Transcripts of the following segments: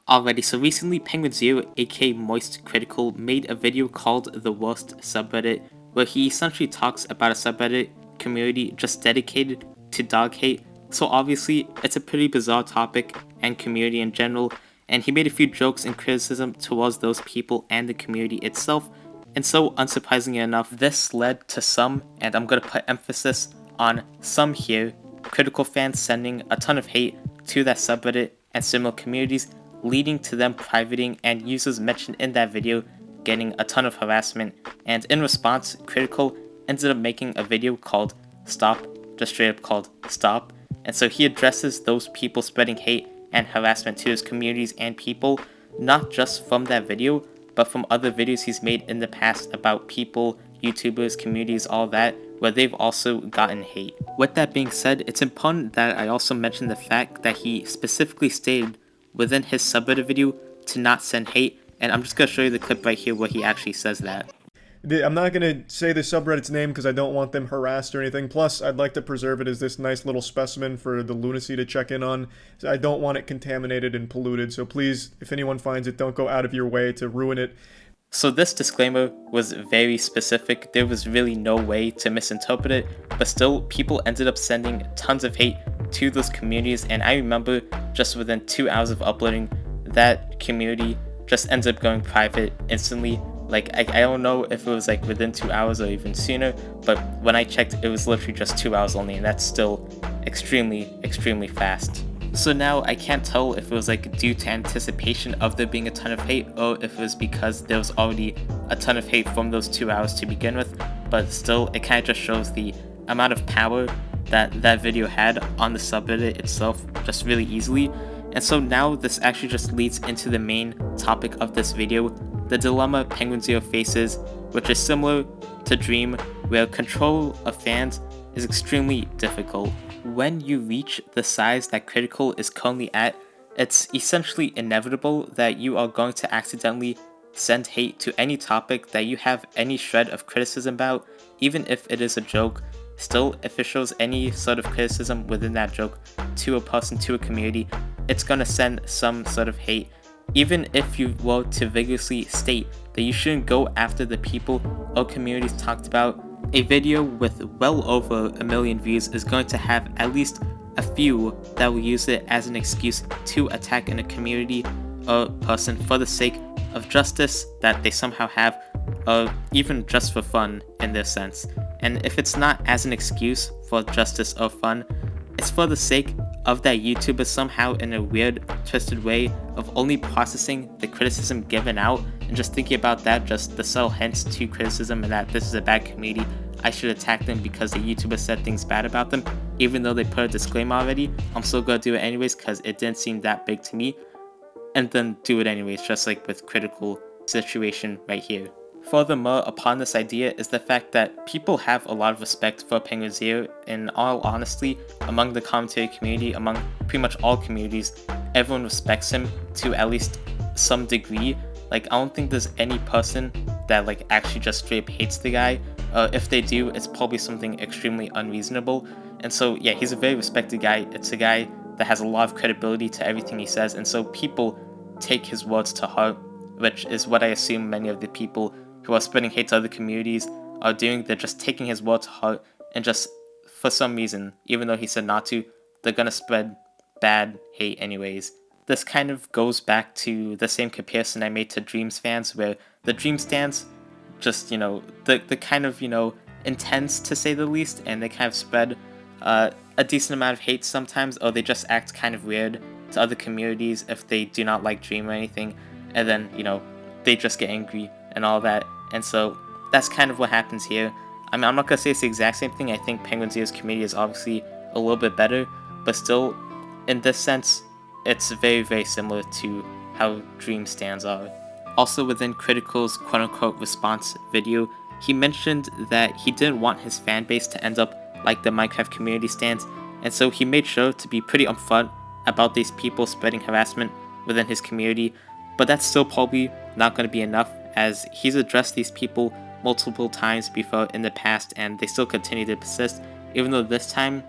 Alrighty, so recently penguinz0, aka Moist Critical, made a video called The Worst Subreddit, where he essentially talks about a subreddit community just dedicated to dog hate. So obviously, it's a pretty bizarre topic and community in general, and he made a few jokes and criticism towards those people and the community itself, and so unsurprisingly enough, this led to some, and I'm gonna put emphasis on some here, critical fans sending a ton of hate to that subreddit and similar communities, leading to them privating and users mentioned in that video getting a ton of harassment. And in response, Critical ended up making a video called Stop, just straight up called Stop. And so he addresses those people spreading hate and harassment to his communities and people, not just from that video, but from other videos he's made in the past about people, YouTubers, communities, all that, where they've also gotten hate. With that being said, it's important that I also mention the fact that he specifically stated within his subreddit video to not send hate, and I'm just going to show you the clip right here where he actually says that. I'm not going to say the subreddit's name because I don't want them harassed or anything. Plus, I'd like to preserve it as this nice little specimen for the lunacy to check in on. So I don't want it contaminated and polluted. So please, if anyone finds it, don't go out of your way to ruin it. So this disclaimer was very specific. There was really no way to misinterpret it, but still, people ended up sending tons of hate to those communities, and I remember just within 2 hours of uploading, that community just ends up going private instantly. Like, I don't know if it was like within 2 hours or even sooner, but when I checked, it was literally just 2 hours only, and that's still extremely fast. So now I can't tell if it was like due to anticipation of there being a ton of hate, or if it was because there was already a ton of hate from those 2 hours to begin with, but still, it kind of just shows the amount of power that video had on the subreddit itself just really easily. And so now this actually just leads into the main topic of this video, the dilemma penguinz0 faces, which is similar to Dream, where control of fans is extremely difficult. When you reach the size that Critical is currently at, it's essentially inevitable that you are going to accidentally send hate to any topic that you have any shred of criticism about, even if it is a joke. Still, if it shows any sort of criticism within that joke to a person, to a community, it's gonna send some sort of hate. Even if you were to vigorously state that you shouldn't go after the people or communities talked about, a video with well over 1 million views is going to have at least a few that will use it as an excuse to attack in a community or person for the sake of justice that they somehow have, or even just for fun in this sense. And if it's not as an excuse for justice or fun, it's for the sake of that YouTuber somehow in a weird, twisted way of only processing the criticism given out and just thinking about that, just the subtle hints to criticism and that this is a bad community, I should attack them because the YouTuber said things bad about them, even though they put a disclaimer already. I'm still gonna do it anyways because it didn't seem that big to me, and then do it anyways, just like with Critical situation right here. Furthermore, upon this idea is the fact that people have a lot of respect for penguinz0. In all honesty, among the commentary community, among pretty much all communities, everyone respects him to at least some degree. Like, I don't think there's any person that like actually just straight up hates the guy. If they do, it's probably something extremely unreasonable. And so yeah, he's a very respected guy. It's a guy that has a lot of credibility to everything he says, and so people take his words to heart, which is what I assume many of the people who are spreading hate to other communities are doing. They're just taking his word to heart, and just for some reason, even though he said not to, they're gonna spread bad hate anyways. This kind of goes back to the same comparison I made to Dreams fans, where the Dream stands just, you know, the kind of, you know, intense to say the least, and they kind of spread a decent amount of hate sometimes, or they just act kind of weird to other communities if they do not like Dream or anything, and then, you know, they just get angry and all that. And so that's kind of what happens here. I mean, I'm not gonna say it's the exact same thing. I think penguinz0's community is obviously a little bit better, but still, in this sense, it's very similar to how Dream stands are. Also within Critical's quote-unquote response video, he mentioned that he didn't want his fanbase to end up like the Minecraft community stands, and so he made sure to be pretty upfront about these people spreading harassment within his community, but that's still probably not going to be enough, as he's addressed these people multiple times before in the past and they still continue to persist, even though this time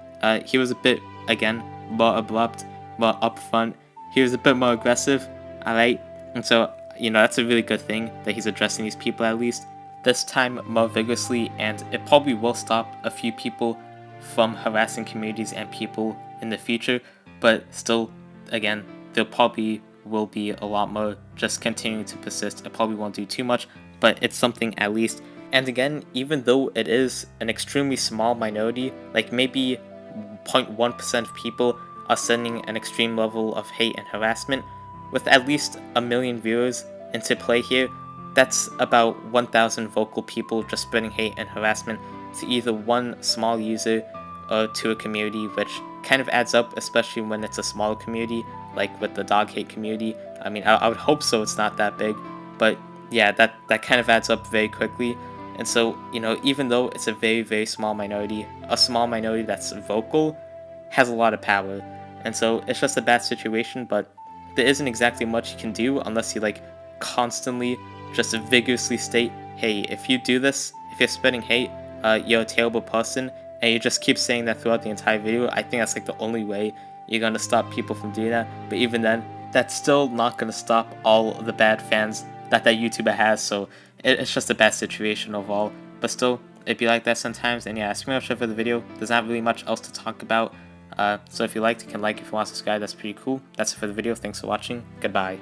he was a bit, again, more abrupt, more upfront. He was a bit more aggressive. alright? And so, that's a really good thing that he's addressing these people at least. This time more vigorously, and it probably will stop a few people from harassing communities and people in the future, but still, again, there probably will be a lot more just continuing to persist. It probably won't do too much, but it's something at least. And again, even though it is an extremely small minority, like maybe 0.1% of people are sending an extreme level of hate and harassment, with at least 1 million viewers into play here, that's about 1,000 vocal people just spreading hate and harassment to either one small user or to a community, which kind of adds up, especially when it's a smaller community, like with the dog hate community. I mean, I would hope so it's not that big, but yeah, that kind of adds up very quickly. And so, even though it's a very, very small minority, a small minority that's vocal has a lot of power. And so it's just a bad situation, but there isn't exactly much you can do unless you constantly just vigorously state, hey, if you do this, if you're spreading hate, you're a terrible person, and you just keep saying that throughout the entire video. I think that's the only way you're gonna stop people from doing that. But even then, that's still not gonna stop all the bad fans that YouTuber has. So it's just a bad situation overall. But still, it'd be like that sometimes. And yeah, that's pretty much it for the video. There's not really much else to talk about. So if you liked, you can like. If you want to subscribe, that's pretty cool. That's it for the video. Thanks for watching. Goodbye.